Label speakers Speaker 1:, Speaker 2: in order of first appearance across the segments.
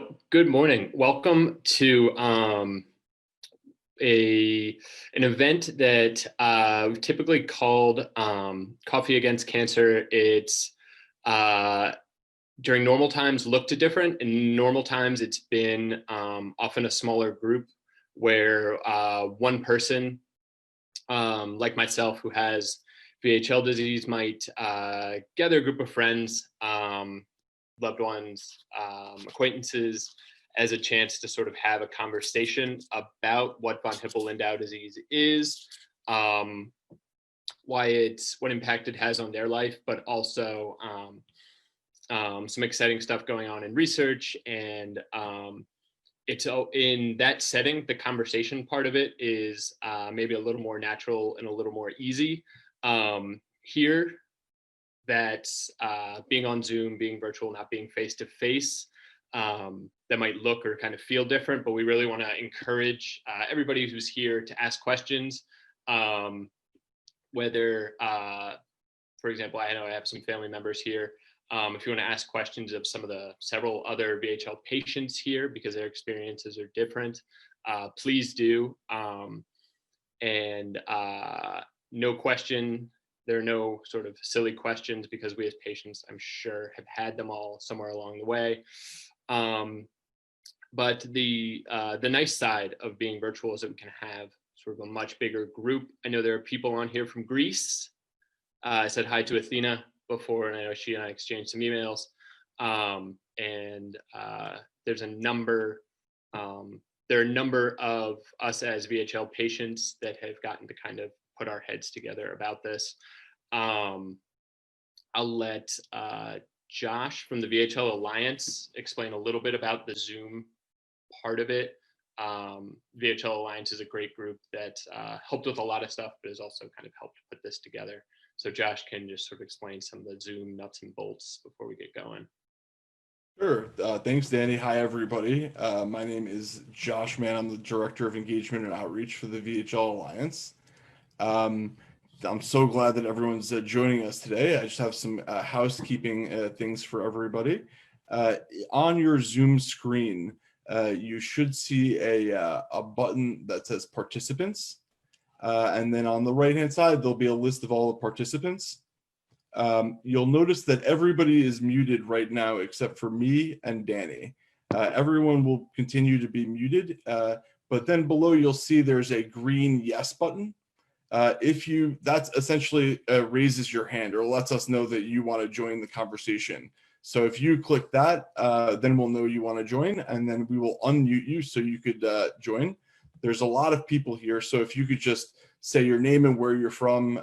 Speaker 1: So, good morning. Welcome to an event that typically called Coffee Against Cancer. It's during normal times looked different. In normal times, it's been often a smaller group where one person, like myself, who has VHL disease, might gather a group of friends, loved ones, acquaintances, as a chance to sort of have a conversation about what von Hippel-Lindau disease is, what impact it has on their life, but also some exciting stuff going on in research. And it's in that setting, the conversation part of it is maybe a little more natural and a little more easy. Here, that's being on Zoom, being virtual, not being face-to-face, that might look or kind of feel different, but we really want to encourage everybody who's here to ask questions, whether, for example, I know I have some family members here. If you want to ask questions of some of the several other VHL patients here, because their experiences are different, please do. No question, there are no sort of silly questions, because we as patients, I'm sure, have had them all somewhere along the way. But the nice side of being virtual is that we can have sort of a much bigger group. I know there are people on here from Greece. I said hi to Athena before, and I know she and I exchanged some emails. There's a number, there are a number of us as VHL patients that have gotten to kind of put our heads together about this. I'll let Josh from the VHL Alliance explain a little bit about the Zoom part of it. VHL Alliance is a great group that helped with a lot of stuff, but has also kind of helped put this together. So Josh can just sort of explain some of the Zoom nuts and bolts before we get going.
Speaker 2: Sure. Thanks, Danny. Hi, everybody. My name is Josh Mann. I'm the Director of Engagement and Outreach for the VHL Alliance. I'm so glad that everyone's joining us today. I just have some housekeeping things for everybody. On your Zoom screen, you should see a button that says Participants. And then on the right-hand side, there'll be a list of all the participants. You'll notice that everybody is muted right now except for me and Danny. Everyone will continue to be muted, but then below you'll see there's a green yes button. That's essentially raises your hand or lets us know that you want to join the conversation. So if you click that, then we'll know you want to join, and then we will unmute you so you could join. There's a lot of people here, so if you could just say your name and where you're from,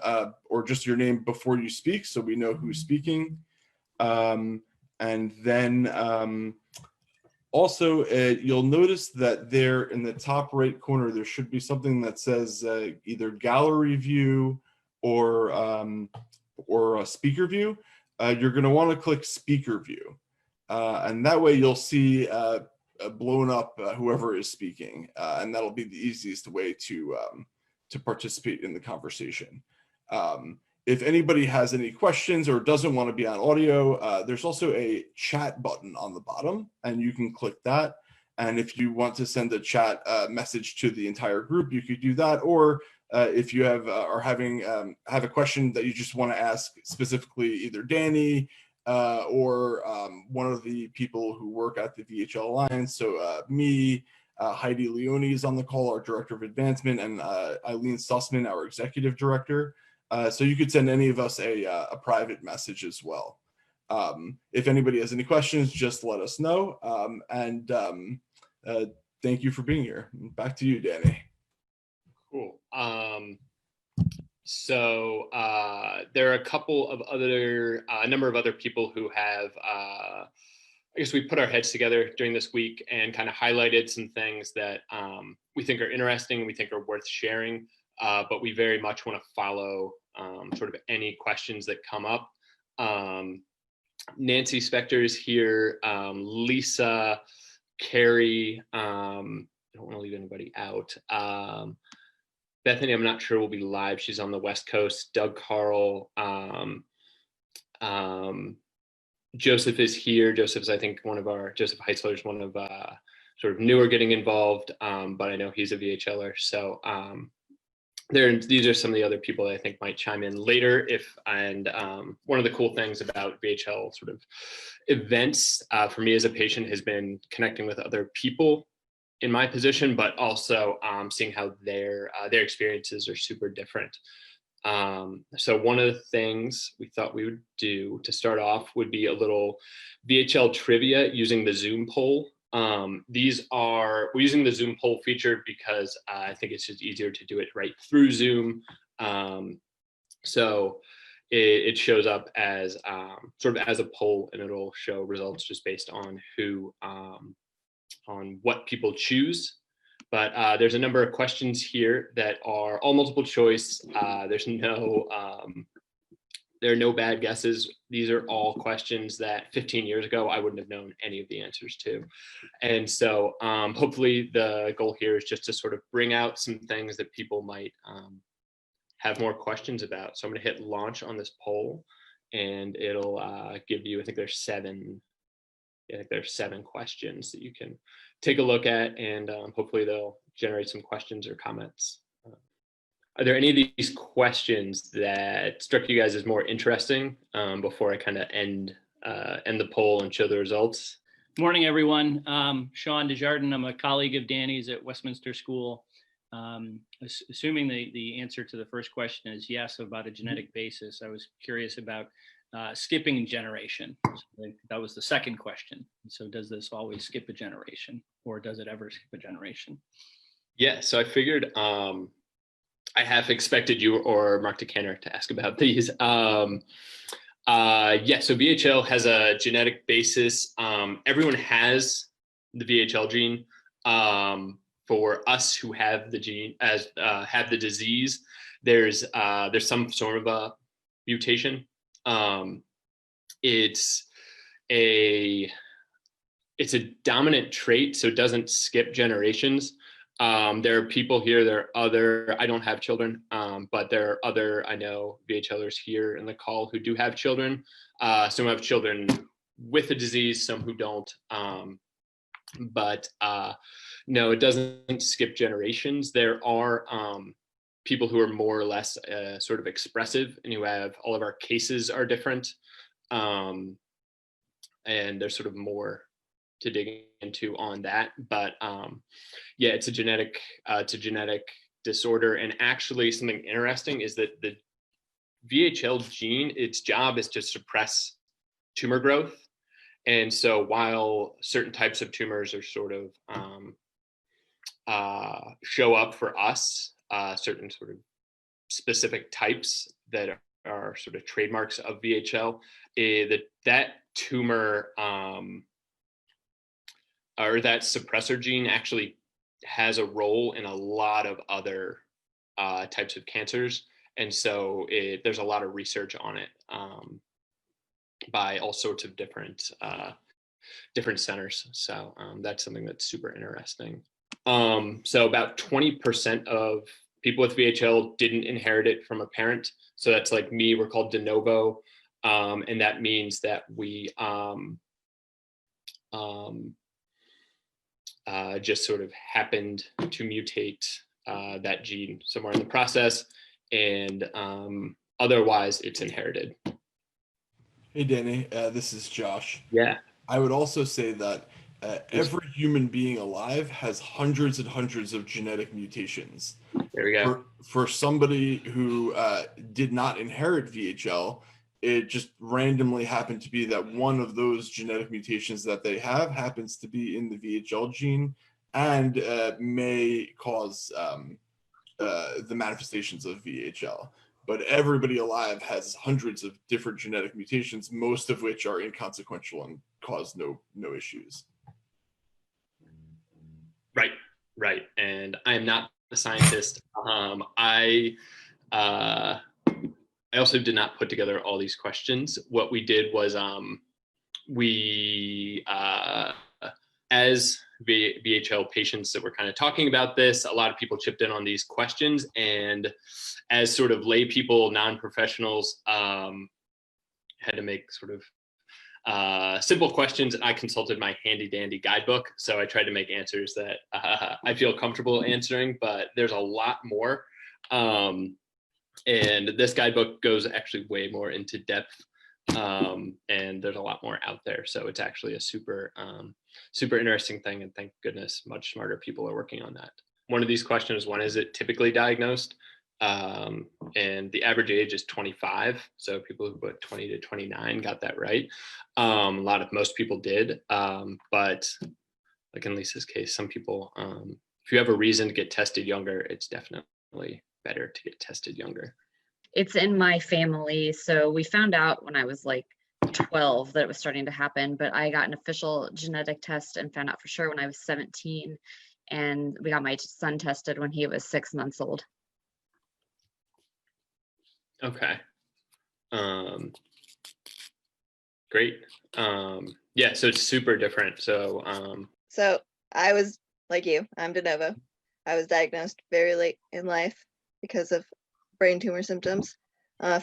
Speaker 2: or just your name before you speak so we know who's speaking. And then also, you'll notice that there in the top right corner, there should be something that says either gallery view or a speaker view. You're going to want to click speaker view. And that way you'll see blown up whoever is speaking. And that'll be the easiest way to participate in the conversation. If anybody has any questions or doesn't want to be on audio, there's also a chat button on the bottom, and you can click that. And if you want to send a chat message to the entire group, you could do that. Or if you have have a question that you just want to ask specifically either Danny or one of the people who work at the VHL Alliance, so me, Heidi Leone is on the call, our Director of Advancement, and Eileen Sussman, our Executive Director. So you could send any of us a private message as well. If anybody has any questions, just let us know. Thank you for being here. Back to you, Danny.
Speaker 1: Cool. So there are a number of other people who have, I guess we put our heads together during this week and kind of highlighted some things that we think are interesting, we think are worth sharing, but we very much want to follow sort of any questions that come up. Nancy Spector is here, Lisa, Carrie, I don't want to leave anybody out. Bethany, I'm not sure will be live. She's on the West Coast. Doug Carl, Joseph is here. Joseph is, I think, Joseph Heitzler is one of sort of newer getting involved, but I know he's a VHLer. So these are some of the other people that I think might chime in later. One of the cool things about VHL sort of events for me as a patient has been connecting with other people in my position, but also seeing how their experiences are super different. So one of the things we thought we would do to start off would be a little VHL trivia using the Zoom poll. We're using the Zoom poll feature because I think it's just easier to do it right through Zoom. So it shows up as sort of as a poll, and it'll show results just based on on what people choose. But there's a number of questions here that are all multiple choice. There are no bad guesses. These are all questions that 15 years ago, I wouldn't have known any of the answers to. And so hopefully the goal here is just to sort of bring out some things that people might have more questions about. So I'm gonna hit launch on this poll, and it'll give you, I think there's seven questions that you can take a look at, and hopefully they'll generate some questions or comments. Are there any of these questions that struck you guys as more interesting before I kind of end the poll and show the results?
Speaker 3: Morning, everyone. Sean Desjardins. I'm a colleague of Danny's at Westminster School. Assuming the answer to the first question is yes, about a genetic basis, I was curious about skipping generation. So that was the second question. So does this always skip a generation, or does it ever skip a generation?
Speaker 1: Yeah, so I figured I have expected you or Mark DeCanter to ask about these. Yeah, so VHL has a genetic basis. Everyone has the VHL gene. For us who have the gene have the disease, there's some sort of a mutation. It's a dominant trait, so it doesn't skip generations. There are people here, I don't have children, but there are other, I know, VHLers here in the call who do have children. Some have children with the disease, some who don't. But no, it doesn't skip generations. There are people who are more or less sort of expressive, and who have all of our cases are different. And there's sort of more to dig into on that, but yeah, it's a genetic disorder. And actually, something interesting is that the VHL gene, its job is to suppress tumor growth. And so while certain types of tumors are sort of show up for us, certain sort of specific types that are sort of trademarks of VHL, that tumor or that suppressor gene actually has a role in a lot of other types of cancers. And so there's a lot of research on it by all sorts of different centers. So that's something that's super interesting. So about 20% of people with VHL didn't inherit it from a parent. So that's like me, we're called de novo. And that means that we just sort of happened to mutate that gene somewhere in the process, and otherwise it's inherited.
Speaker 2: Hey, Danny, this is Josh.
Speaker 1: Yeah.
Speaker 2: I would also say that every human being alive has hundreds and hundreds of genetic mutations.
Speaker 1: There we go.
Speaker 2: For somebody who did not inherit VHL, it just randomly happened to be that one of those genetic mutations that they have happens to be in the VHL gene, and may cause the manifestations of VHL. But everybody alive has hundreds of different genetic mutations, most of which are inconsequential and cause no issues.
Speaker 1: Right. And I am not a scientist. I also did not put together all these questions. What we did was we as VHL patients that were kind of talking about this, a lot of people chipped in on these questions, and as sort of lay people, non-professionals, had to make sort of simple questions, and I consulted my handy dandy guidebook. So I tried to make answers that I feel comfortable answering, but there's a lot more. And this guidebook goes actually way more into depth. And there's a lot more out there. So it's actually a super interesting thing. And thank goodness, much smarter people are working on that. One of these questions, when is it typically diagnosed? And the average age is 25. So people who put 20 to 29 got that right. Most people did. But like in Lisa's case, some people, if you have a reason to get tested younger, it's definitely better to get tested younger.
Speaker 4: It's in my family. So we found out when I was like 12 that it was starting to happen, but I got an official genetic test and found out for sure when I was 17. And we got my son tested when he was 6 months old.
Speaker 1: Okay. Great. Yeah, so it's super different. So
Speaker 5: I was like you, I'm de novo. I was diagnosed very late in life because of brain tumor symptoms.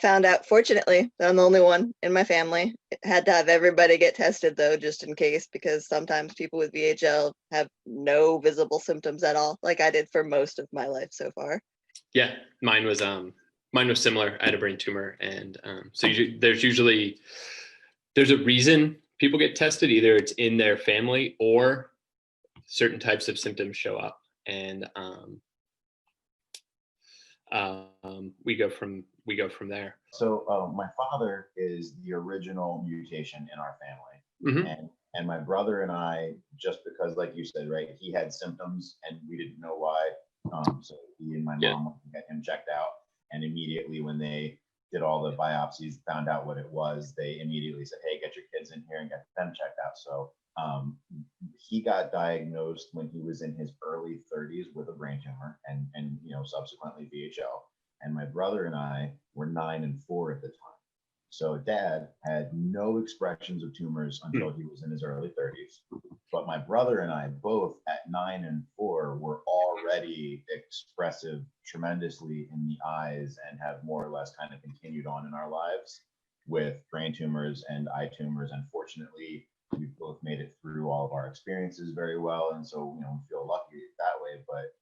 Speaker 5: Found out, fortunately, that I'm the only one in my family. Had to have everybody get tested though, just in case, because sometimes people with VHL have no visible symptoms at all, like I did for most of my life so far.
Speaker 1: Yeah, mine was similar. I had a brain tumor, and so there's a reason people get tested. Either it's in their family or certain types of symptoms show up, and we go from there.
Speaker 6: So my father is the original mutation in our family.
Speaker 1: Mm-hmm.
Speaker 6: And my brother and I, just because, like you said, right, he had symptoms and we didn't know why. So he and my mom went to get him checked out. And immediately when they did all the biopsies, found out what it was, they immediately said, hey, get your kids in here and get them checked out. So he got diagnosed when he was in his early 30s with a brain tumor and subsequently VHL. And my brother and I were 9 and 4 at the time. So Dad had no expressions of tumors until he was in his early 30s. But my brother and I both at 9 and 4 were already expressive tremendously in the eyes and have more or less kind of continued on in our lives with brain tumors and eye tumors. And fortunately, we both made it through all of our experiences very well. And so, we feel lucky that way. But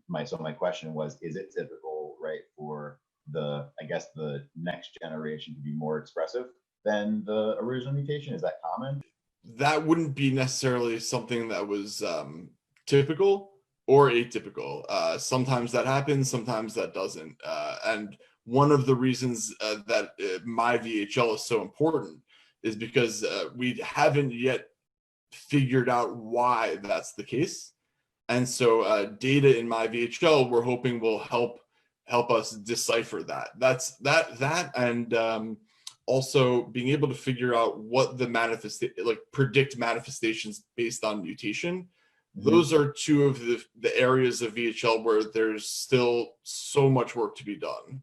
Speaker 6: my question was, is it typical, right, for the next generation to be more expressive than the original mutation? Is that common?
Speaker 2: That wouldn't be necessarily something that was typical or atypical. Sometimes that happens, sometimes that doesn't. And one of the reasons that my VHL is so important is because we haven't yet figured out why that's the case. And so data in my VHL, we're hoping will help us decipher that. That's that and also being able to figure out what the predict manifestations based on mutation. Mm-hmm. Those are two of the areas of VHL where there's still so much work to be done.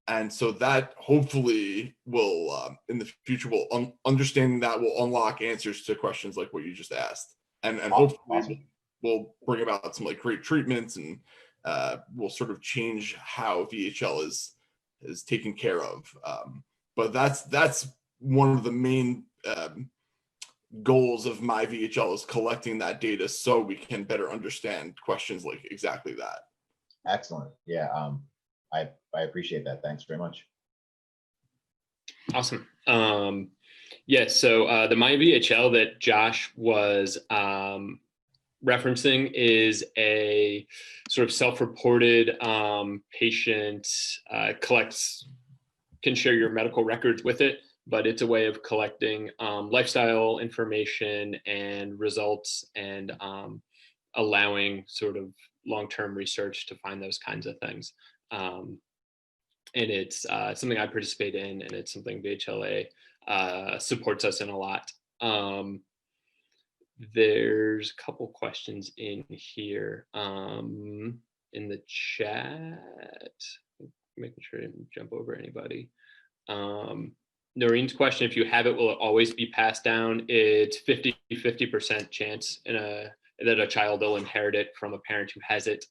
Speaker 2: And so that hopefully will, in the future, understanding that will unlock answers to questions like what you just asked. And hopefully will bring about some great treatments and will sort of change how VHL is taken care of. But that's one of the main goals of my VHL is collecting that data so we can better understand questions like exactly that.
Speaker 6: Excellent. Yeah. I appreciate that. Thanks very much.
Speaker 1: Awesome. So the My VHL that Josh was referencing is a sort of self-reported patient can share your medical records with it, but it's a way of collecting lifestyle information and results and allowing sort of long-term research to find those kinds of things. And it's something I participate in, and it's something VHLA supports us in a lot. There's a couple questions in here in the chat. Making sure I didn't jump over anybody. Noreen's question, if you have it, will it always be passed down? It's 50% chance that a child will inherit it from a parent who has it.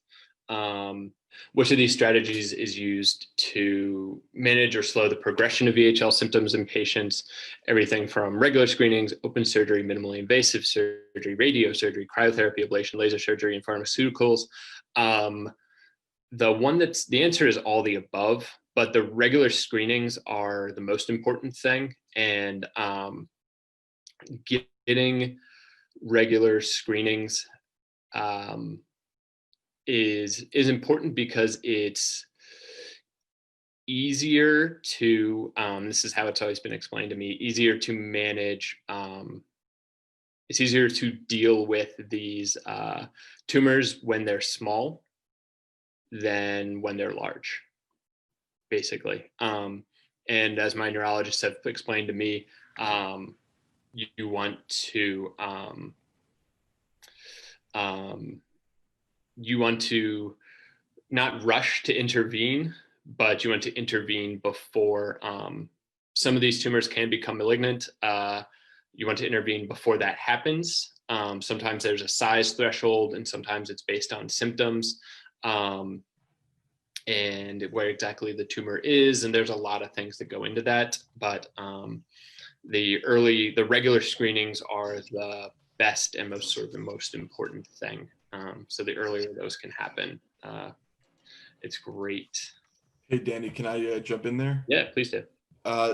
Speaker 1: Which of these strategies is used to manage or slow the progression of VHL symptoms in patients? Everything from regular screenings, open surgery, minimally invasive surgery, radiosurgery, cryotherapy, ablation, laser surgery, and pharmaceuticals. The answer is all the above, but the regular screenings are the most important thing. And getting regular screenings is important because it's easier to, this is how it's always been explained to me, easier to manage, it's easier to deal with these tumors when they're small than when they're large, basically. And as my neurologists have explained to me, you want to not rush to intervene, but you want to intervene before some of these tumors can become malignant. You want to intervene before that happens. Sometimes there's a size threshold, and sometimes it's based on symptoms and where exactly the tumor is. And there's a lot of things that go into that. But the regular screenings are the best and most important thing. So the earlier those can happen, it's great.
Speaker 2: Hey, Danny, can I jump in there?
Speaker 1: Yeah, please do.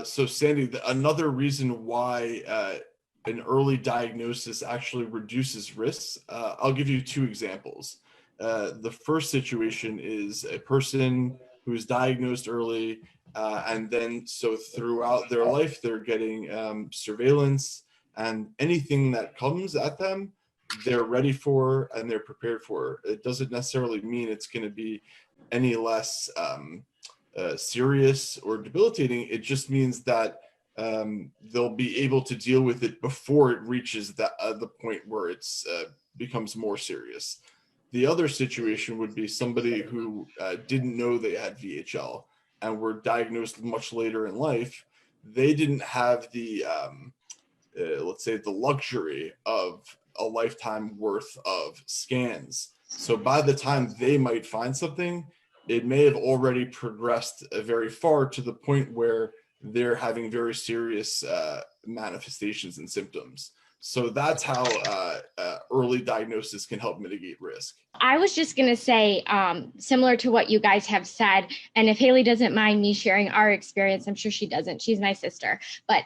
Speaker 2: So Sandy, another reason why an early diagnosis actually reduces risks, I'll give you two examples. The first situation is a person who's diagnosed early, and then so throughout their life, they're getting surveillance, and anything that comes at them, they're ready for and they're prepared for. It doesn't necessarily mean it's going to be any less serious or debilitating. It just means that they'll be able to deal with it before it reaches the point where it's becomes more serious. The other situation would be somebody who didn't know they had VHL and were diagnosed much later in life. They didn't have the let's say the luxury of a lifetime worth of scans. So by the time they might find something, it may have already progressed very far to the point where they're having very serious manifestations and symptoms. So that's how early diagnosis can help mitigate risk.
Speaker 7: I was just going to say, similar to what you guys have said, and if Haley doesn't mind me sharing our experience, I'm sure she doesn't. She's my sister. But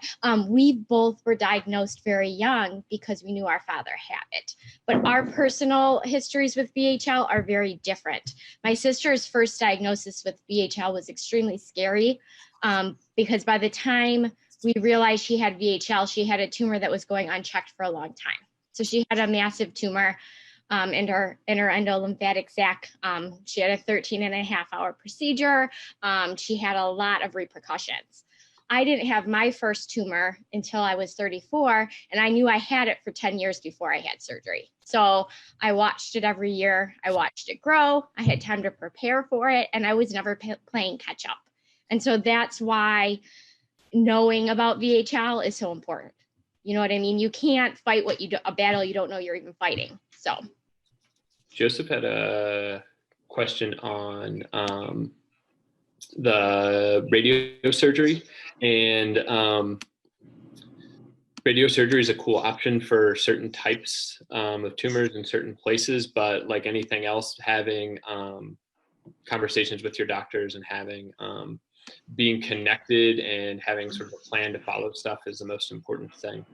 Speaker 7: we both were diagnosed very young because we knew our father had it. But our personal histories with VHL are very different. My sister's first diagnosis with VHL was extremely scary because by the time we realized she had VHL, she had a tumor that was going unchecked for a long time. So she had a massive tumor in her endolymphatic sac. She had a 13.5-hour procedure. She had a lot of repercussions. I didn't have my first tumor until I was 34, and I knew I had it for 10 years before I had surgery. So I watched it every year. I watched it grow. I had time to prepare for it, and I was never playing catch up. And so that's why knowing about VHL is so important. You know what I mean? You can't fight a battle you don't know you're even fighting. So
Speaker 1: Joseph had a question on the radio surgery, and radiosurgery is a cool option for certain types of tumors in certain places, but like anything else, having conversations with your doctors and having being connected and having sort of a plan to follow stuff is the most important thing.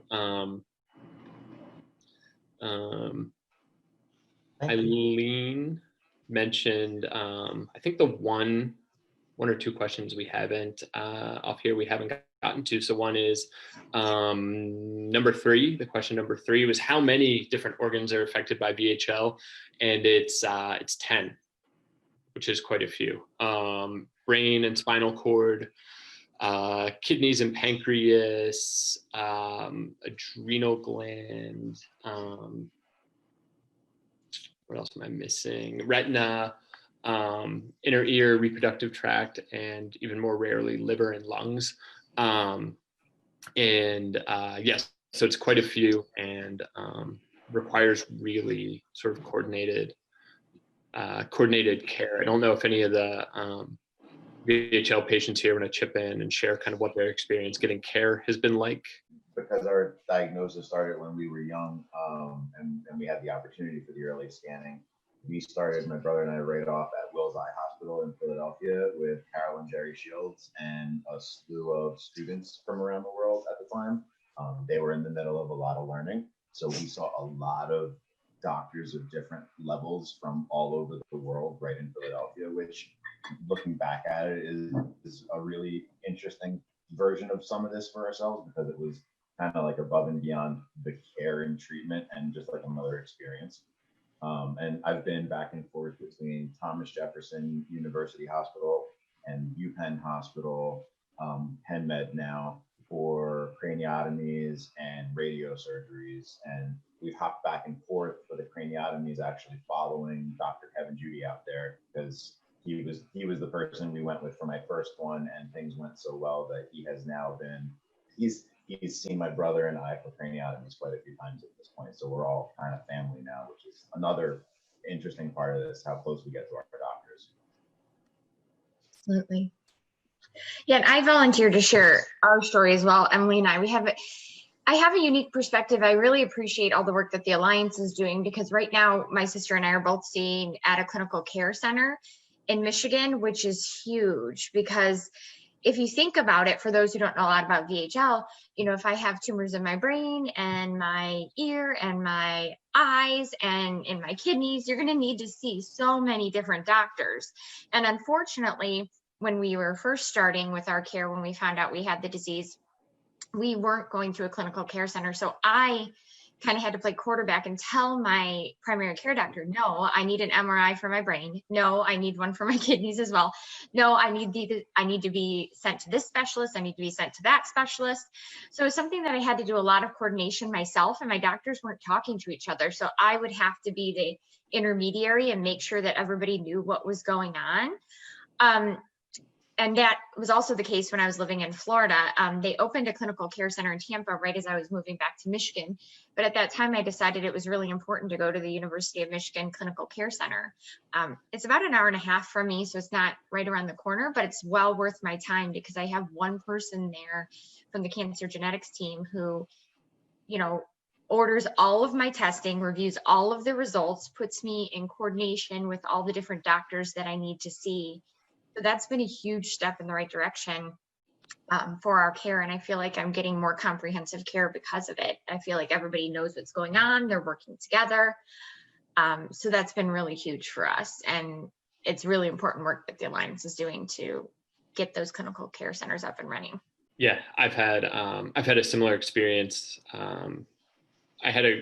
Speaker 1: Eileen mentioned, I think the one or two questions we haven't off here we haven't gotten to. So one is number 3. The question number 3 was how many different organs are affected by VHL, and it's 10, which is quite a few. Brain and spinal cord, kidneys and pancreas, adrenal gland. What else am I missing? Retina, inner ear, reproductive tract, and even more rarely liver and lungs. Yes, so it's quite a few and requires really sort of coordinated coordinated care. I don't know if any of the VHL patients here want to chip in and share kind of what their experience getting care has been like.
Speaker 6: Because our diagnosis started when we were young, and we had the opportunity for the early scanning. We started, my brother and I, right off at Vhl Hospital in Philadelphia with Carol and Jerry Shields and a slew of students from around the world at the time. They were in the middle of a lot of learning. So we saw a lot of doctors of different levels from all over the world right in Philadelphia, which, looking back at it, is a really interesting version of some of this for ourselves, because it was kind of like above and beyond the care and treatment and just like another experience. And I've been back and forth between Thomas Jefferson University Hospital and UPenn Hospital, PenMed now, for craniotomies and radio surgeries. And we've hopped back and forth for the craniotomies, actually following Dr. Kevin Judy out there, because he was the person we went with for my first one, and things went so well that he has now been, he's seen my brother and I for craniotomies quite a few times at this point. So we're all kind of family now, which is another interesting part of this, how close we get to our doctors.
Speaker 8: Absolutely. Yeah, and I volunteered to share our story as well. Emily and I have a unique perspective. I really appreciate all the work that the Alliance is doing, because right now my sister and I are both staying at a clinical care center in Michigan, which is huge, because if you think about it, for those who don't know a lot about VHL, you know, if I have tumors in my brain and my ear and my eyes and in my kidneys, you're going to need to see so many different doctors. And unfortunately, when we were first starting with our care, when we found out we had the disease, we weren't going to a clinical care center. So I kind of had to play quarterback and tell my primary care doctor, no, I need an MRI for my brain. No, I need one for my kidneys as well. No, I need to be sent to this specialist. I need to be sent to that specialist. So it's something that I had to do a lot of coordination myself, and my doctors weren't talking to each other. So I would have to be the intermediary and make sure that everybody knew what was going on. And that was also the case when I was living in Florida. They opened a clinical care center in Tampa right as I was moving back to Michigan. But at that time, I decided it was really important to go to the University of Michigan Clinical Care Center. It's about an hour and a half from me, so it's not right around the corner, but it's well worth my time, because I have one person there from the cancer genetics team who, you know, orders all of my testing, reviews all of the results, puts me in coordination with all the different doctors that I need to see. So that's been a huge step in the right direction for our care. And I feel like I'm getting more comprehensive care because of it. I feel like everybody knows what's going on. They're working together. So that's been really huge for us. And it's really important work that the Alliance is doing to get those clinical care centers up and running.
Speaker 1: Yeah, I've had a similar experience. I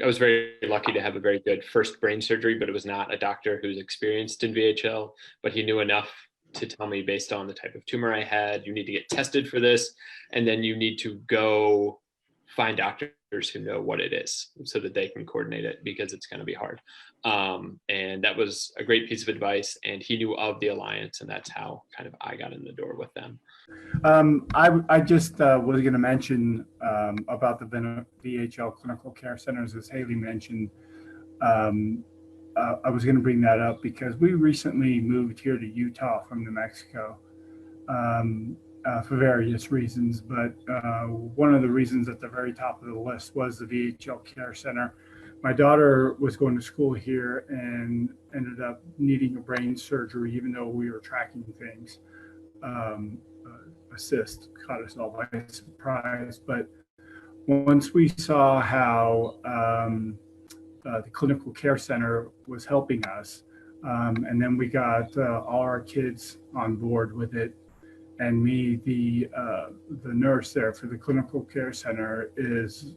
Speaker 1: was very lucky to have a very good first brain surgery, but it was not a doctor who's experienced in VHL, but he knew enough to tell me, based on the type of tumor I had, you need to get tested for this, and then you need to go find doctors who know what it is so that they can coordinate it, because it's going to be hard. And that was a great piece of advice, and he knew of the Alliance, and that's how kind of I got in the door with them.
Speaker 9: I just was going to mention about the VHL clinical care centers, as Haley mentioned. I was going to bring that up because we recently moved here to Utah from New Mexico for various reasons. But one of the reasons at the very top of the list was the VHL Care Center. My daughter was going to school here and ended up needing a brain surgery, even though we were tracking things. A cyst caught us all by surprise. But once we saw how the clinical care center was helping us, and then we got all our kids on board with it. And me, the nurse there for the clinical care center is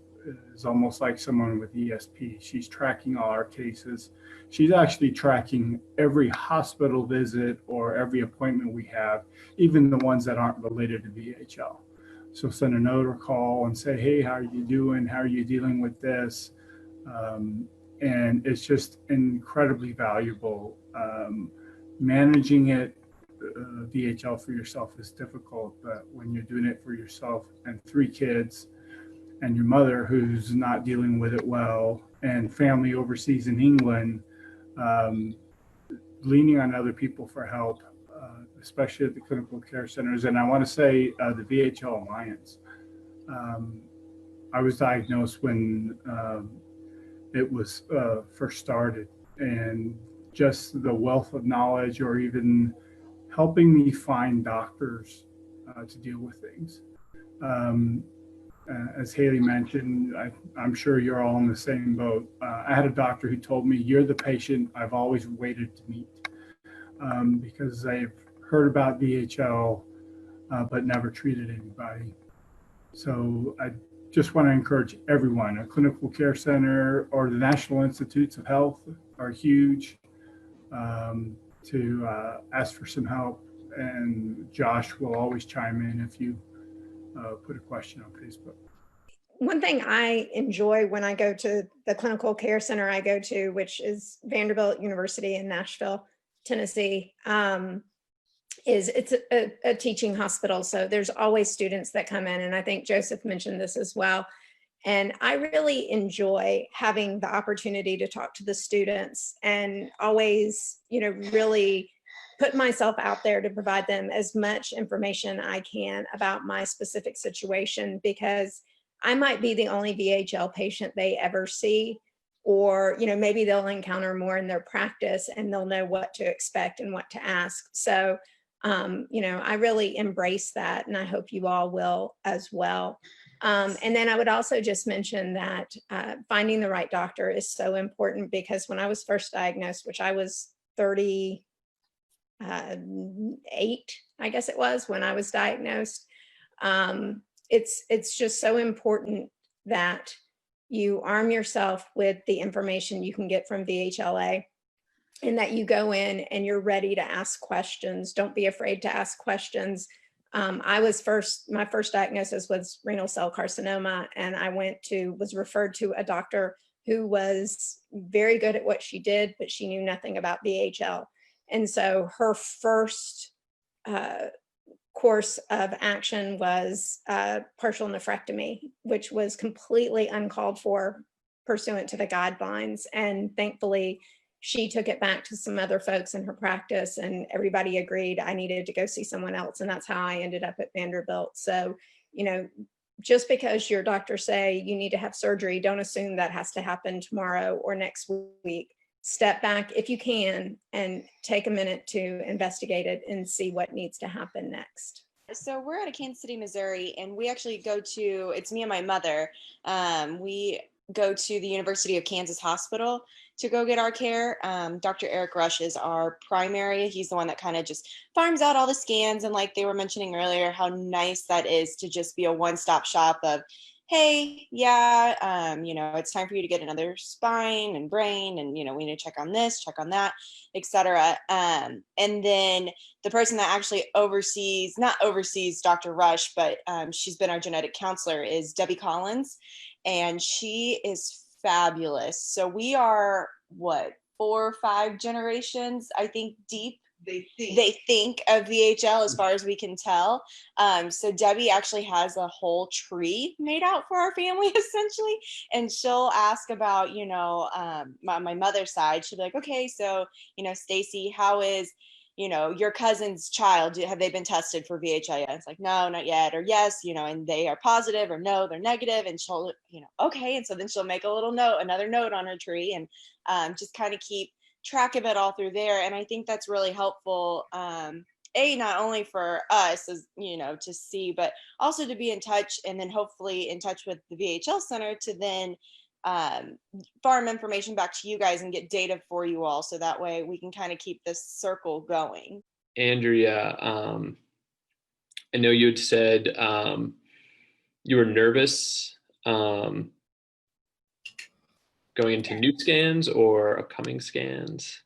Speaker 9: almost like someone with ESP. She's tracking all our cases. She's actually tracking every hospital visit or every appointment we have, even the ones that aren't related to VHL. So send a note or call and say, hey, how are you doing? How are you dealing with this? And it's just incredibly valuable. Managing it, VHL for yourself is difficult, but when you're doing it for yourself and 3 kids and your mother who's not dealing with it well and family overseas in England, leaning on other people for help, especially at the clinical care centers. And I want to say the VHL Alliance. I was diagnosed when it was first started, and just the wealth of knowledge, or even helping me find doctors to deal with things. As Haley mentioned, I'm sure you're all in the same boat. I had a doctor who told me, "You're the patient I've always waited to meet," because I've heard about VHL, but never treated anybody. So I just want to encourage everyone. A clinical care center or the National Institutes of Health are huge, to ask for some help. And Josh will always chime in if you put a question on Facebook.
Speaker 10: One thing I enjoy when I go to the clinical care center I go to, which is Vanderbilt University in Nashville, Tennessee, is it's a teaching hospital. So there's always students that come in, and I think Joseph mentioned this as well. And I really enjoy having the opportunity to talk to the students, and always, really put myself out there to provide them as much information I can about my specific situation, because I might be the only VHL patient they ever see, or, maybe they'll encounter more in their practice and they'll know what to expect and what to ask. So, I really embrace that, and I hope you all will as well. And then I would also just mention that finding the right doctor is so important, because when I was first diagnosed, which I was 38, I guess it was when I was diagnosed, it's just so important that you arm yourself with the information you can get from VHLA, and that you go in and you're ready to ask questions. Don't be afraid to ask questions. My first diagnosis was renal cell carcinoma, and I was referred to a doctor who was very good at what she did, but she knew nothing about VHL. And so her first course of action was partial nephrectomy, which was completely uncalled for pursuant to the guidelines. And thankfully, she took it back to some other folks in her practice, and everybody agreed I needed to go see someone else. And that's how I ended up at Vanderbilt. So, just because your doctor say you need to have surgery, don't assume that has to happen tomorrow or next week. Step back if you can and take a minute to investigate it and see what needs to happen next.
Speaker 11: So we're out of Kansas City, Missouri, and we actually it's me and my mother. We go to the University of Kansas Hospital to go get our care. Dr. Eric Rush is our primary. He's the one that kind of just farms out all the scans. And like they were mentioning earlier, how nice that is to just be a one-stop shop of, hey, yeah, it's time for you to get another spine and brain, and, we need to check on this, check on that, etc. And then the person that actually not oversees Dr. Rush, but she's been our genetic counselor, is Debbie Collins, and she is fabulous. So we are, 4 or 5 generations, I think, deep. They think of VHL, as far as we can tell. So Debbie actually has a whole tree made out for our family, essentially. And she'll ask about, my mother's side. She'll be like, okay, so, Stacy, how is, your cousin's child? Have they been tested for VHL? It's like, no, not yet. Or yes, and they are positive, or no, they're negative. And she'll, okay. And so then she'll make another note on her tree, and just kind of keep track of it all through there. And I think that's really helpful, not only for us, as to see, but also to be in touch, and then hopefully in touch with the VHL Center to then farm information back to you guys and get data for you all, so that way we can kind of keep this circle going.
Speaker 1: Andrea, I know you had said you were nervous going into new scans or upcoming scans?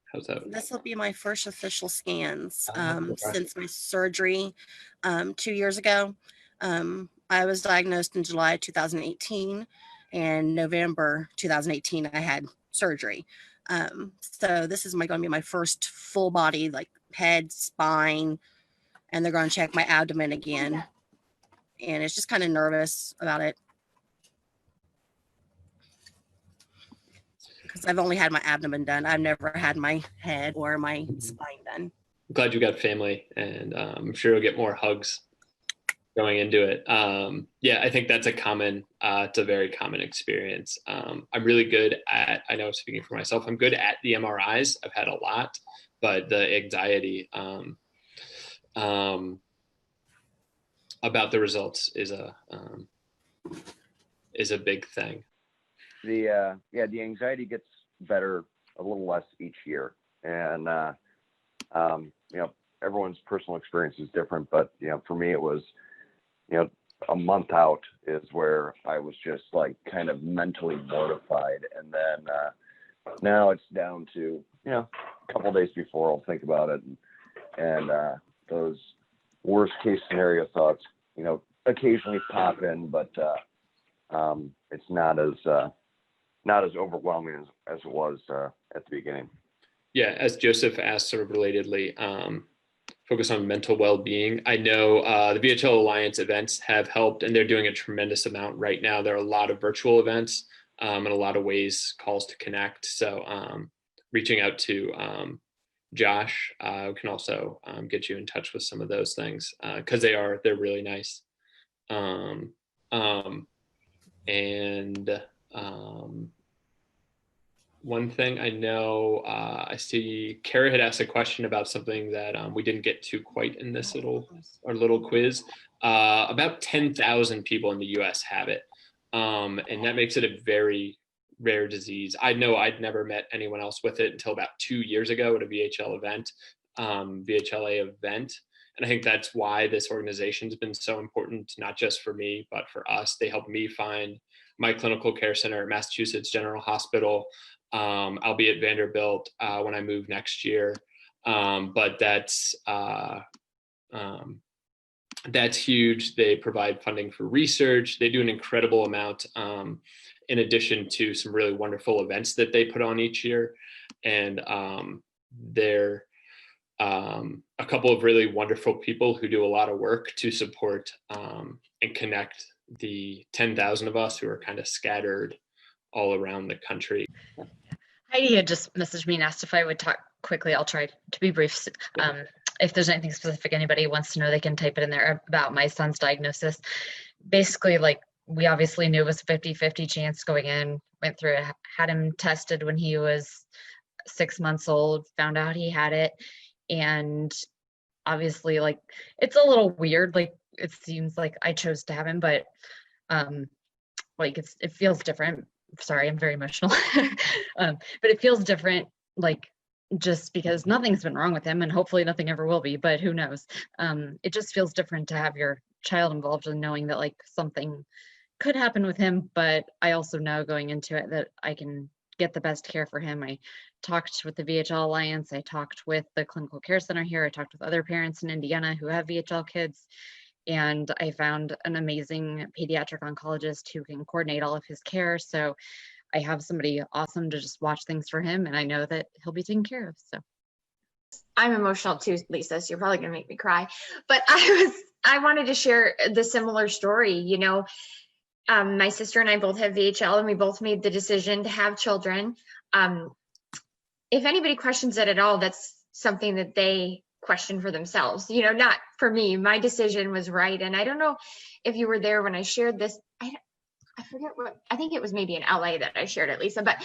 Speaker 1: How's that?
Speaker 12: This will be my first official scans since my surgery 2 years ago. I was diagnosed in July 2018, and November 2018 I had surgery. So this is going to be my first full body, like head, spine, and they're going to check my abdomen again. And it's just kind of nervous about it. because I've only had my abdomen done. I've never had my head or my spine done.
Speaker 1: I'm glad you got family, and I'm sure you'll get more hugs going into it. Yeah, I think that's it's a very common experience. I'm really good at, I know speaking for myself, I'm good at the MRIs. I've had a lot, but the anxiety about the results is a big thing.
Speaker 13: The anxiety gets better a little less each year, and everyone's personal experience is different, but for me it was a month out is where I was just like kind of mentally mortified, and then now it's down to a couple days before I'll think about it, and those worst case scenario thoughts occasionally pop in, but it's not as overwhelming as it was at the beginning.
Speaker 1: Yeah, as Joseph asked sort of relatedly, focus on mental well-being. I know the VHL Alliance events have helped, and they're doing a tremendous amount right now. There are a lot of virtual events and a lot of calls to connect. So reaching out to Josh can also get you in touch with some of those things, because they're really nice. One thing I know, I see Kara had asked a question about something that we didn't get to quite in this little quiz. About 10,000 people in the US have it. And that makes it a very rare disease. I know I'd never met anyone else with it until about 2 years ago at a VHL event, VHLA event. And I think that's why this organization has been so important, not just for me, but for us. They helped me find my clinical care center at Massachusetts General Hospital. I'll be at Vanderbilt when I move next year. But that's huge. They provide funding for research. They do an incredible amount in addition to some really wonderful events that they put on each year. And they're a couple of really wonderful people who do a lot of work to support and connect the 10,000 of us who are kind of scattered all around the country.
Speaker 4: Heidi had just messaged me and asked if I would talk quickly. I'll try to be brief. If there's anything specific anybody wants to know, they can type it in there about my son's diagnosis. Basically, we obviously knew it was a 50-50 chance going in, went through it, had him tested when he was 6 months old, found out he had it. And obviously, it's a little weird. It seems like I chose to have him, but it feels different. Sorry, I'm very emotional. But it feels different, just because nothing's been wrong with him, and hopefully nothing ever will be, but who knows? It just feels different to have your child involved and knowing that something could happen with him, but I also know going into it that I can get the best care for him. I talked with the VHL Alliance, I talked with the clinical care center here, I talked with other parents in Indiana who have VHL kids, and I found an amazing pediatric oncologist who can coordinate all of his care. So I have somebody awesome to just watch things for him, and I know that he'll be taken care of. So
Speaker 8: I'm emotional too, Lisa, so you're probably gonna make me cry. But I wanted to share the similar story. My sister and I both have VHL, and we both made the decision to have children. If anybody questions it at all, that's something that they question for themselves, not for me. My decision was right. And I don't know if you were there when I shared this. I forget I think it was maybe in LA that I shared it, Lisa, but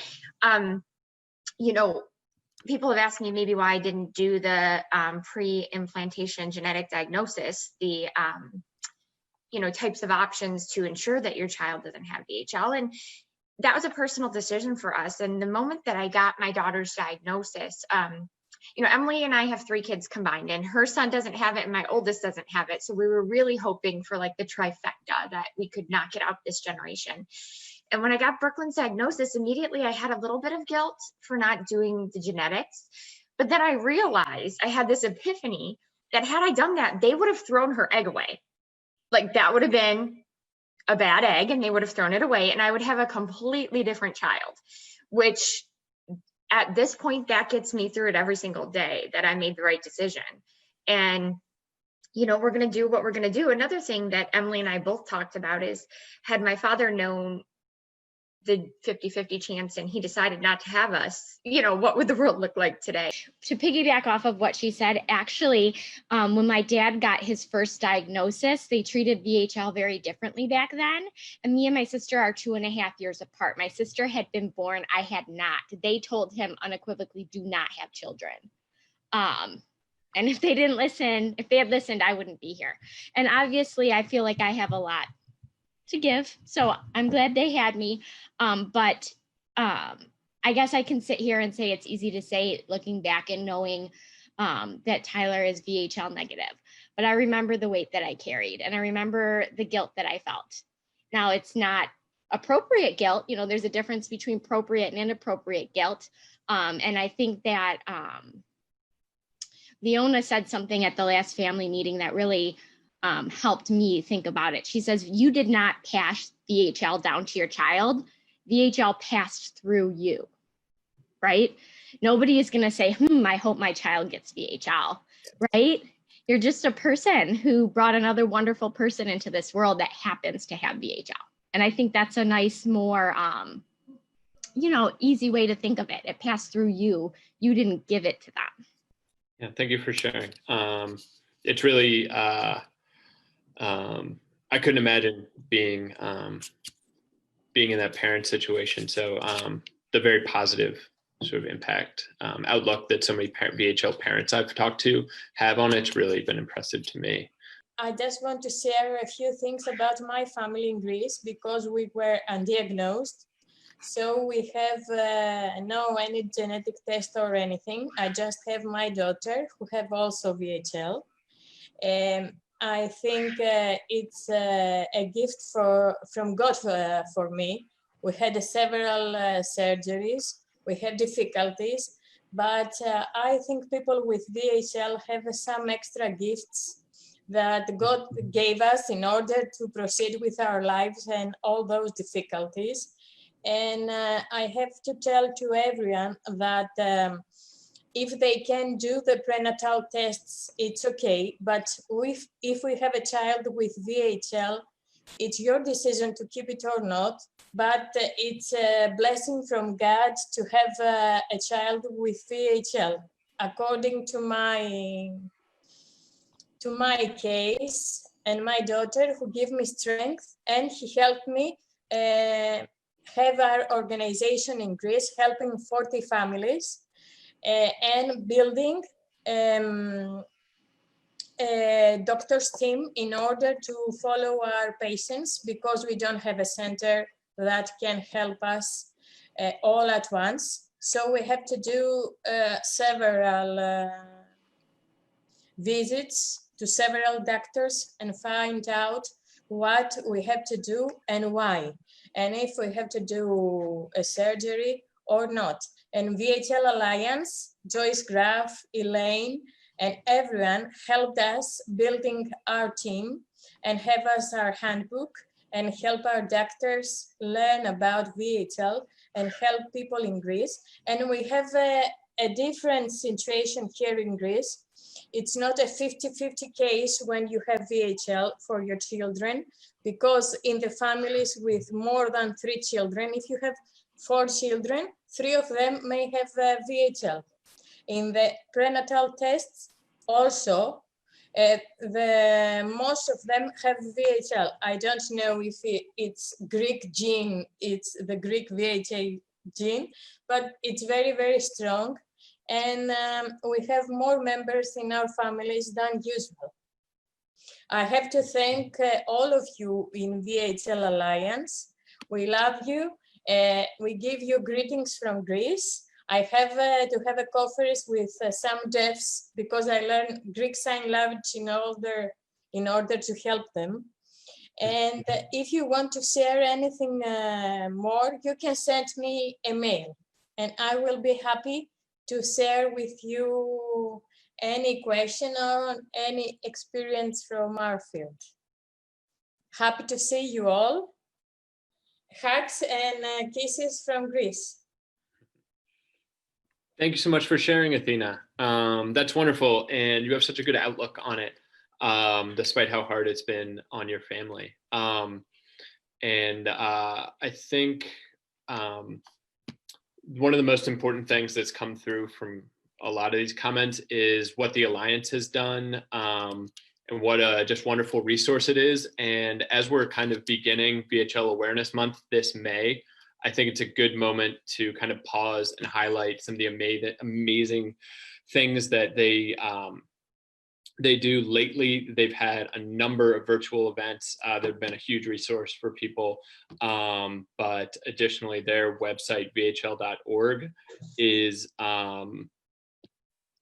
Speaker 8: people have asked me maybe why I didn't do the pre-implantation genetic diagnosis, the types of options to ensure that your child doesn't have VHL. And that was a personal decision for us. And the moment that I got my daughter's diagnosis, Emily and I have 3 kids combined, and her son doesn't have it and my oldest doesn't have it. So we were really hoping for the trifecta, that we could knock it out this generation. And when I got Brooklyn's diagnosis, immediately I had a little bit of guilt for not doing the genetics. But then I realized, I had this epiphany that had I done that, they would have thrown her egg away. That would have been a bad egg, and they would have thrown it away, and I would have a completely different child, which at this point, that gets me through it every single day, that I made the right decision. And, we're going to do what we're going to do. Another thing that Emily and I both talked about is, had my father known the 50-50 chance and he decided not to have us, you know, what would the world look like today?
Speaker 7: To piggyback off of what she said, actually, when my dad got his first diagnosis, they treated VHL very differently back then. And me and my sister are 2.5 years apart. My sister had been born, I had not. They told him unequivocally, do not have children. And if they didn't listen, if they had listened, I wouldn't be here. And obviously, I feel like I have a lot to give. So I'm glad they had me. But I guess I can sit here and say it's easy to say looking back and knowing that Tyler is VHL negative. But I remember the weight that I carried and I remember the guilt that I felt. Now it's not appropriate guilt. You know, there's a difference between appropriate and inappropriate guilt. And I think that Leona said something at the last family meeting that really helped me think about it. She says, you did not pass VHL down to your child. VHL passed through you, right? Nobody is going to say, I hope my child gets VHL, right? You're just a person who brought another wonderful person into this world that happens to have VHL. And I think that's a nice, more, you know, easy way to think of it. It passed through you. You didn't give it to them.
Speaker 1: Yeah, thank you for sharing. It's really, I couldn't imagine being in that parent situation. So the very positive sort of impact, outlook that so many VHL parents I've talked to have on it's really been impressive to me.
Speaker 14: I just want to share a few things about my family in Greece because we were undiagnosed. So we have no any genetic test or anything. I just have my daughter who have also VHL. I think it's a gift from God for me. We had several surgeries. We had difficulties, but I think people with VHL have some extra gifts that God gave us in order to proceed with our lives and all those difficulties. And I have to tell to everyone that if they can do the prenatal tests, it's okay. But if we have a child with VHL, it's your decision to keep it or not. But it's a blessing from God to have a child with VHL. According to my case and my daughter, who gave me strength, and he helped me have our organization in Greece, helping 40 families and building a doctor's team in order to follow our patients, because we don't have a center that can help us all at once. So we have to do several visits to several doctors and find out what we have to do and why, and if we have to do a surgery or not. And VHL Alliance, Joyce Graf, Elaine, and everyone helped us building our team and have us our handbook and help our doctors learn about VHL and help people in Greece. And we have a different situation here in Greece. It's not a 50-50 case when you have VHL for your children, because in the families with more than 3 children, if you have 4 children, 3 of them may have VHL. In the prenatal tests, also, most of them have VHL. I don't know if it's Greek gene, it's the Greek VHL gene, but it's very, very strong. And we have more members in our families than usual. I have to thank all of you in VHL Alliance. We love you. We give you greetings from Greece. I have to have a conference with some deafs because I learned Greek Sign Language in order to help them. And if you want to share anything more, you can send me a mail and I will be happy to share with you any question or any experience from our field. Happy to see you all. Hugs and kisses from Greece.
Speaker 1: Thank you so much for sharing, Athena. That's wonderful. And you have such a good outlook on it, despite how hard it's been on your family. I think one of the most important things that's come through from a lot of these comments is what the Alliance has done, and what a just wonderful resource it is. And as we're kind of beginning VHL Awareness Month this May, I think it's a good moment to kind of pause and highlight some of the amazing things that they do lately. They've had a number of virtual events that have been a huge resource for people. But additionally, their website, vhl.org, is,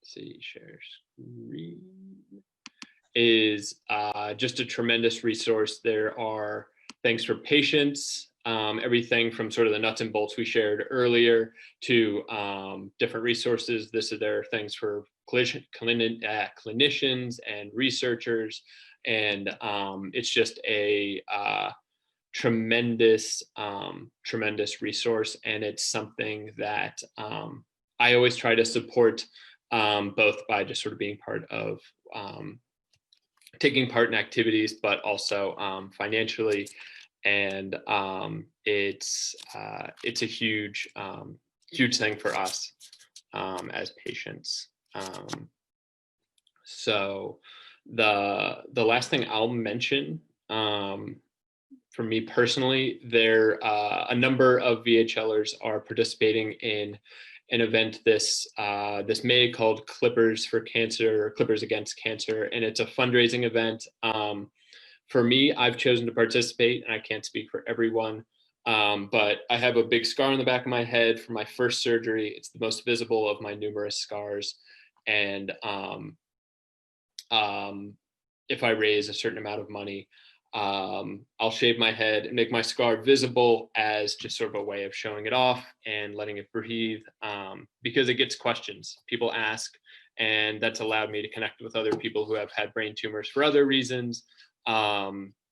Speaker 1: share screen, is just a tremendous resource. There are things for patients, everything from sort of the nuts and bolts we shared earlier to different resources. There are things for clinicians and researchers, and it's just a tremendous resource, and it's something that I always try to support, both by just sort of being part of taking part in activities, but also financially. And it's a huge thing for us as patients. So the last thing I'll mention, for me personally, a number of VHLers are participating in an event this May called Clippers Against Cancer, and it's a fundraising event. For me, I've chosen to participate, and I can't speak for everyone, but I have a big scar on the back of my head from my first surgery. It's the most visible of my numerous scars, and if I raise a certain amount of money, I'll shave my head and make my scar visible as just sort of a way of showing it off and letting it breathe, because it gets questions. People ask, and that's allowed me to connect with other people who have had brain tumors for other reasons,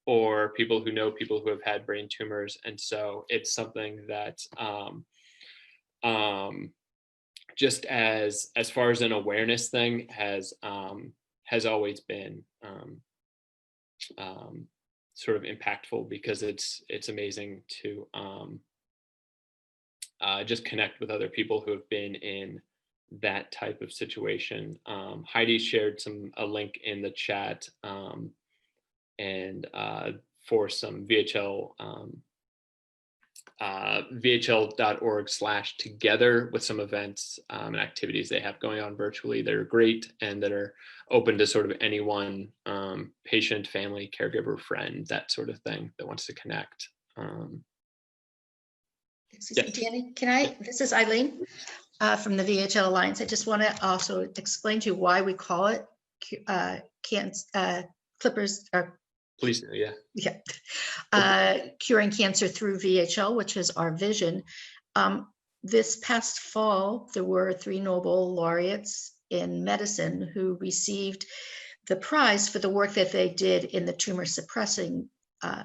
Speaker 1: or people who know people who have had brain tumors. And so it's something that just as far as an awareness thing has always been sort of impactful, because it's amazing to just connect with other people who have been in that type of situation. Heidi shared a link in the chat, and for some vhl.org/together with some events and activities they have going on virtually that are great and that are open to sort of anyone, patient, family, caregiver, friend, that sort of thing, that wants to connect.
Speaker 15: Excuse me, Danny, this is Eileen from the VHL Alliance. I just want to also explain to you why we call it Clippers.
Speaker 1: Please, yeah.
Speaker 15: Curing cancer through VHL, which is our vision. This past fall, there were 3 Nobel laureates in medicine who received the prize for the work that they did in the tumor suppressing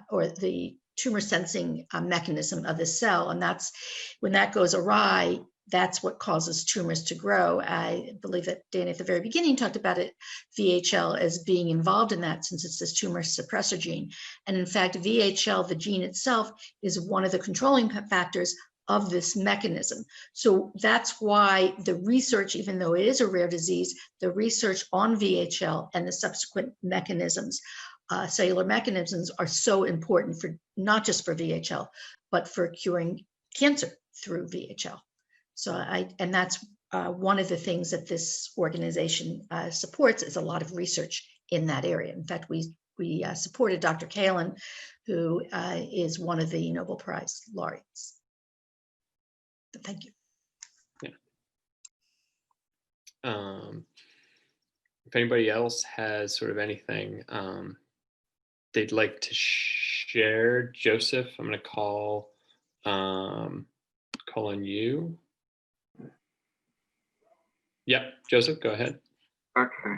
Speaker 15: or the tumor sensing mechanism of the cell. And that's when that goes awry, that's what causes tumors to grow. I believe that Danny at the very beginning talked about it, VHL, as being involved in that, since it's this tumor suppressor gene. And in fact, VHL, the gene itself, is one of the controlling factors of this mechanism. So that's why the research, even though it is a rare disease, the research on VHL and the subsequent mechanisms, cellular mechanisms, are so important for not just for VHL, but for curing cancer through VHL. So and that's one of the things that this organization supports, is a lot of research in that area. In fact, we supported Dr. Kalin, who is one of the Nobel Prize laureates. But thank you.
Speaker 1: Yeah. If anybody else has sort of anything they'd like to share, Joseph, I'm going to call on you. Yep, Joseph, go ahead.
Speaker 16: Okay.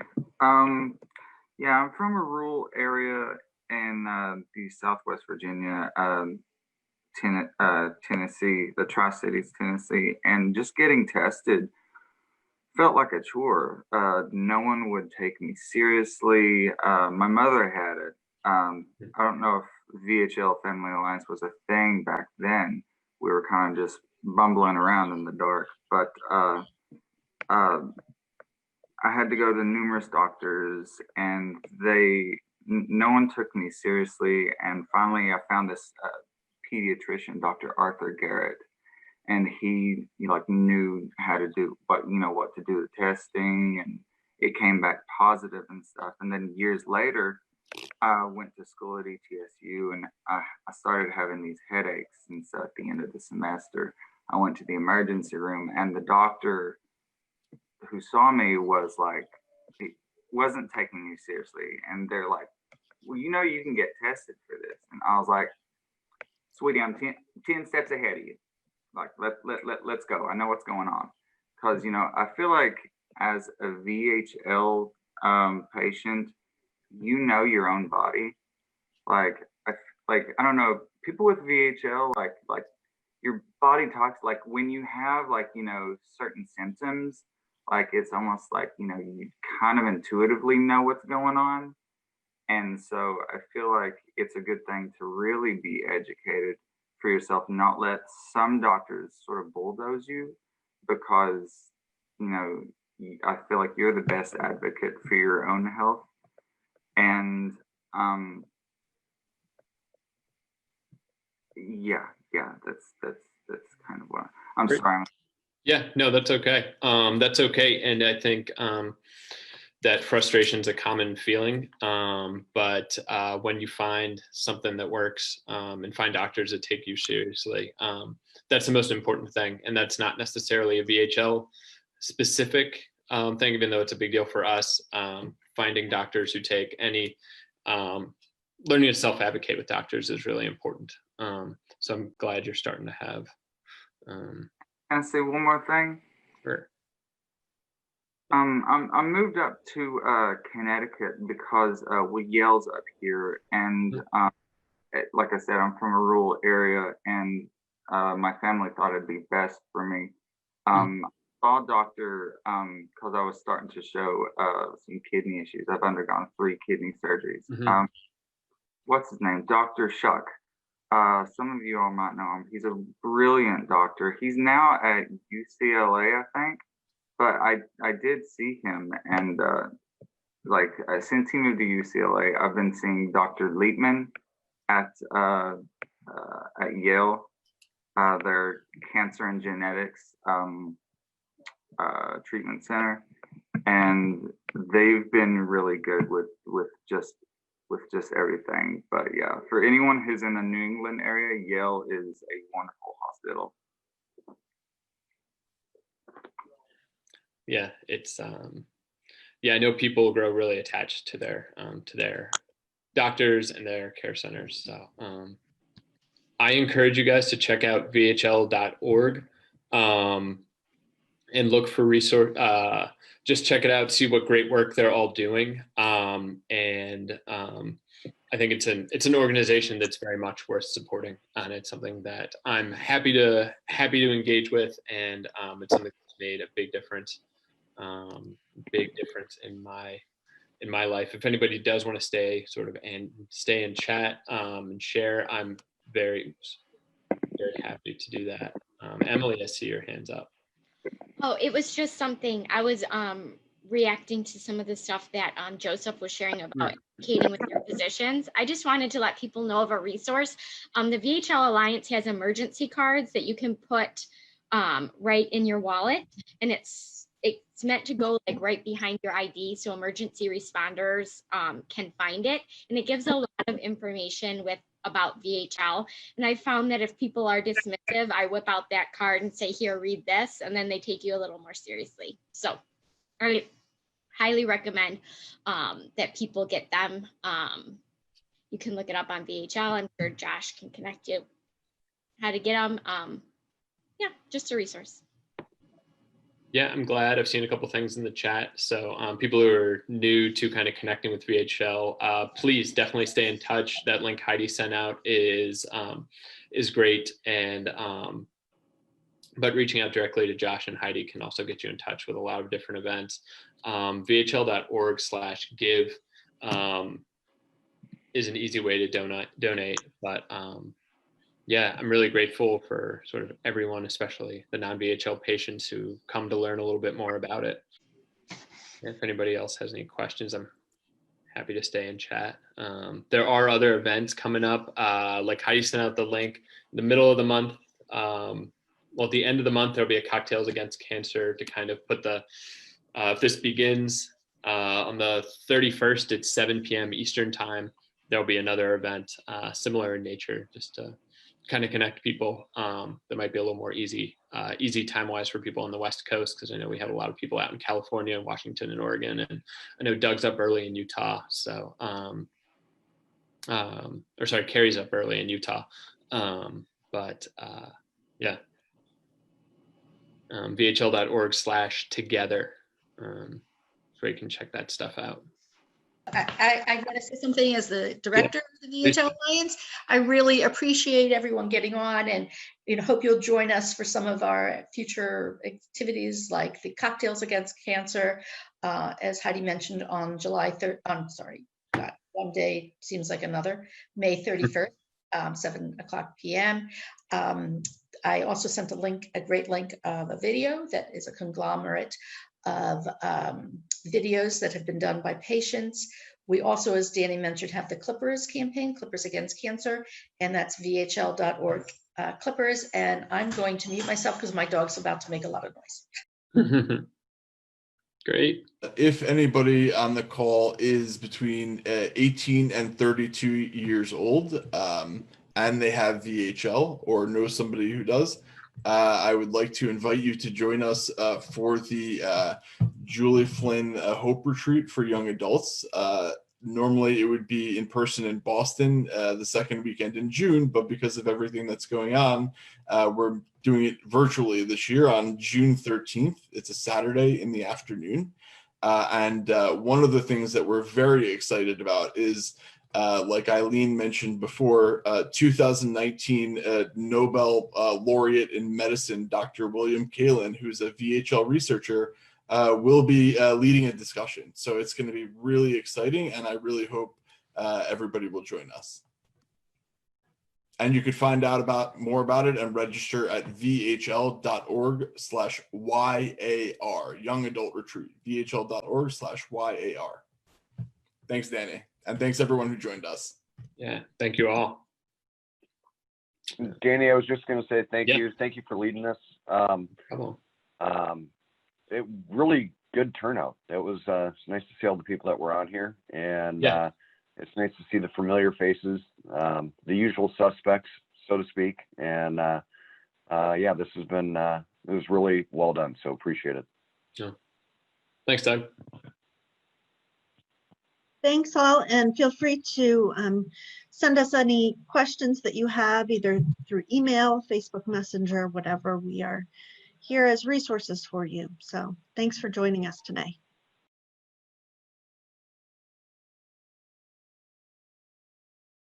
Speaker 16: Yeah, I'm from a rural area in the Southwest Virginia, Tennessee, the Tri-Cities, Tennessee, and just getting tested felt like a chore. No one would take me seriously. My mother had it. I don't know if VHL Family Alliance was a thing back then, we were kind of just bumbling around in the dark. But I had to go to numerous doctors, and no one took me seriously. And finally, I found this pediatrician, Dr. Arthur Garrett, and he like knew how to do what to do the testing, and it came back positive and stuff. And then years later, I went to school at ETSU, and I started having these headaches. And so at the end of the semester, I went to the emergency room, and the doctor who saw me was like, he wasn't taking me seriously. And they're like, well, you can get tested for this. And I was like, sweetie, I'm 10 steps ahead of you. Like, let's go. I know what's going on. Because, I feel like as a VHL patient, your own body. Like, I don't know, people with VHL, like your body talks, like when you have certain symptoms, like it's almost like, you kind of intuitively know what's going on. And so I feel like it's a good thing to really be educated for yourself, not let some doctors sort of bulldoze you, because, I feel like you're the best advocate for your own health. And that's kind of what I'm sorry.
Speaker 1: Yeah, no, that's okay. That's okay. And I think that frustration is a common feeling. But when you find something that works and find doctors that take you seriously, that's the most important thing. And that's not necessarily a VHL specific thing, even though it's a big deal for us. Finding doctors who take any, learning to self-advocate with doctors is really important. So I'm glad you're starting to have.
Speaker 16: Can I say one more thing?
Speaker 1: Sure.
Speaker 16: I moved up to Connecticut because Yale's up here, and like I said, I'm from a rural area, and my family thought it'd be best for me. I saw a doctor because I was starting to show some kidney issues. I've undergone 3 kidney surgeries. What's his name? Dr. Shuck. Some of you all might know him. He's a brilliant doctor. He's now at UCLA, I think. But I did see him, and since he moved to UCLA, I've been seeing Dr. Liebman at Yale, their cancer and genetics treatment center, and they've been really good with just everything. But yeah, for anyone who's in the New England area, Yale is a wonderful hospital.
Speaker 1: Yeah, it's I know people grow really attached to their doctors and their care centers. So I encourage you guys to check out vhl.org and look for resource. Just check it out, see what great work they're all doing. I think it's an organization that's very much worth supporting, and it's something that I'm happy to engage with, and it's something that's made a big difference in my life. If anybody does want to stay and chat and share, I'm very, very happy to do that. Emily, I see your hands up.
Speaker 7: Oh, it was just something I was reacting to some of the stuff that Joseph was sharing about advocating with your physicians. I just wanted to let people know of a resource. The VHL Alliance has emergency cards that you can put right in your wallet, and it's meant to go like right behind your ID, so emergency responders can find it, and it gives a lot of information about VHL. And I found that if people are dismissive, I whip out that card and say, here, read this, and then they take you a little more seriously. So I highly recommend that people get them. You can look it up on VHL. I'm sure Josh can connect you how to get them. Yeah, just a resource.
Speaker 1: Yeah, I'm glad. I've seen a couple things in the chat. So people who are new to kind of connecting with VHL, please definitely stay in touch. That link Heidi sent out is great. And but reaching out directly to Josh and Heidi can also get you in touch with a lot of different events. VHL.org/give is an easy way to donate. But yeah, I'm really grateful for sort of everyone, especially the non-VHL patients who come to learn a little bit more about it. If anybody else has any questions, I'm happy to stay and chat. There are other events coming up, like Heidi sent out the link in the middle of the month. Well, at the end of the month, there'll be a Cocktails Against Cancer to kind of put the, if this begins on the 31st at 7 p.m. Eastern time, there'll be another event similar in nature, just to kind of connect people. That might be a little more easy time-wise for people on the West Coast, because I know we have a lot of people out in California and Washington and Oregon, and I know Doug's up early in Utah, so or sorry, Carrie's up early in Utah, but yeah, vhl.org/together, so you can check that stuff out.
Speaker 15: I want to say something as the director of the VHL Alliance. I really appreciate everyone getting on, and hope you'll join us for some of our future activities, like the Cocktails Against Cancer, as Heidi mentioned, on July 3rd. I'm sorry, God, one day seems like another. May 31st, 7:00 p.m. I also sent a great link of a video that is a conglomerate of videos that have been done by patients. We also, as Danny mentioned, have the Clippers campaign, Clippers Against Cancer, and that's vhl.org Clippers. And I'm going to mute myself because my dog's about to make a lot of noise.
Speaker 1: Great.
Speaker 2: If anybody on the call is between 18 and 32 years old, and they have VHL or know somebody who does, I would like to invite you to join us for the Julie Flynn Hope Retreat for young adults. Normally it would be in person in Boston the second weekend in June, but because of everything that's going on, we're doing it virtually this year on June 13th. It's a Saturday in the afternoon. And one of the things that we're very excited about is, like Eileen mentioned before, 2019 Nobel laureate in medicine, Dr. William Kaelin, who's a VHL researcher, will be leading a discussion. So it's going to be really exciting, and I really hope everybody will join us. And you could find out more about it and register at vhl.org/YAR, Young Adult Retreat, vhl.org/YAR. Thanks, Danny. And thanks everyone who joined us.
Speaker 1: Yeah, thank you all.
Speaker 13: Danny, I was just going to say thank you. Thank you for leading this. It really good turnout. It was nice to see all the people that were on here, and it's nice to see the familiar faces, the usual suspects, so to speak. And yeah, this has been it was really well done. So appreciate it.
Speaker 1: Yeah. Thanks, Doug.
Speaker 17: Thanks all, and feel free to send us any questions that you have, either through email, Facebook Messenger, whatever. We are here as resources for you. So thanks for joining us tonight.